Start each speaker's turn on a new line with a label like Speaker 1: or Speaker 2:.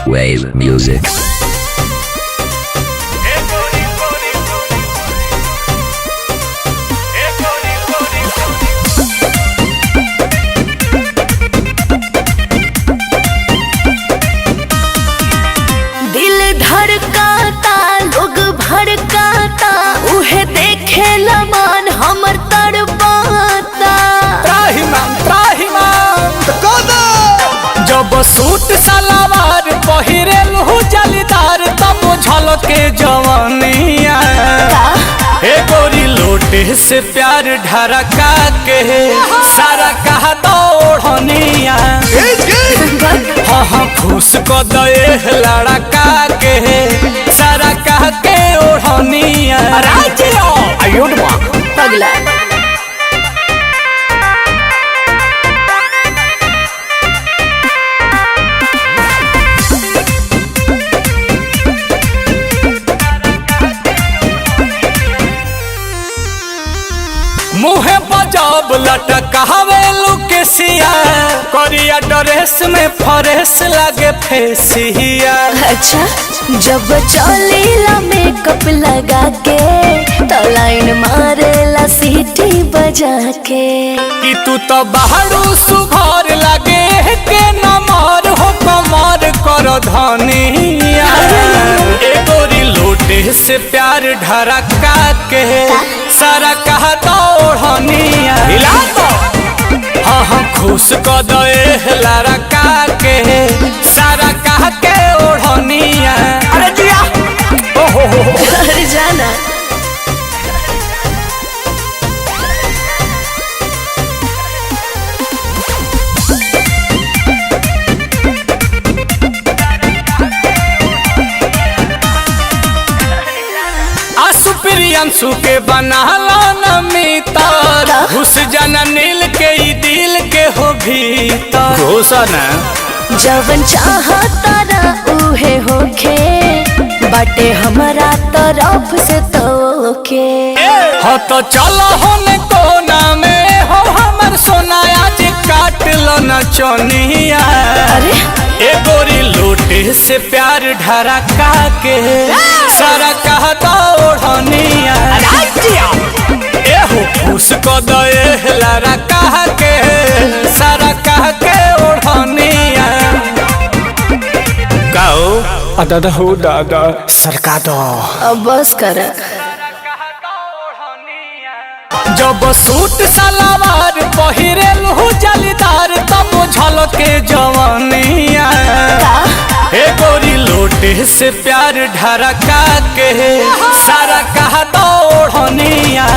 Speaker 1: Wave music.
Speaker 2: दिल धड़काता लोग भड़काता उहे देखे लमान हमर तड़पाता।
Speaker 3: जब सूट सलवार पहिरेल हो जलीदार तब झलके जवानिया हे गोरी लोटे से प्यार ढरका के सारा कहा दौड़निया हाँ खुश को दे लड़का के सारा कह के ओढ़निया
Speaker 2: पगला
Speaker 3: मुहे बजाब लटकावे लुकेसिया करिया ड्रेस में फरेस लगे फेसिया।
Speaker 2: अच्छा जब चलेला मेकअप लगा के तो लाइन मारेला सीटी बजा के
Speaker 3: कि तू तो बाहरू सुघर लगे के नमर हो कमर कर धनिया ए गोरी लोटे से प्यार ढरका के सारा कहा दौड़निया हाँ हाँ खुश को दे लड़का के सारा कह के ओढ़निया अरे जिया
Speaker 2: अरे जाना
Speaker 3: प्रियंशु के बनाला नमितर घुस जाना नील के ई दिल के हो भीतर घुसन
Speaker 2: जवन चाहता ना उहे होखे बाटे हमारा तरफ से तोके
Speaker 3: हो तो चलो होने कोना में हो हमर सोना आज काट लो न चोनिया
Speaker 2: अरे
Speaker 3: ए गोरी लोटे से प्यार ढरका के सारा कहता ओढ़निया ए हो खुश को दे लड़ा कह के सारा कह के ओढ़निया गाओ दादा हो दादा सरका दो
Speaker 2: अब बस कर।
Speaker 3: जब सूट सलवार पहिरेल हो जलीदार तब झलके जवानिया हे गोरी लोटे से प्यार ढरका के सारा कहा दौड़निया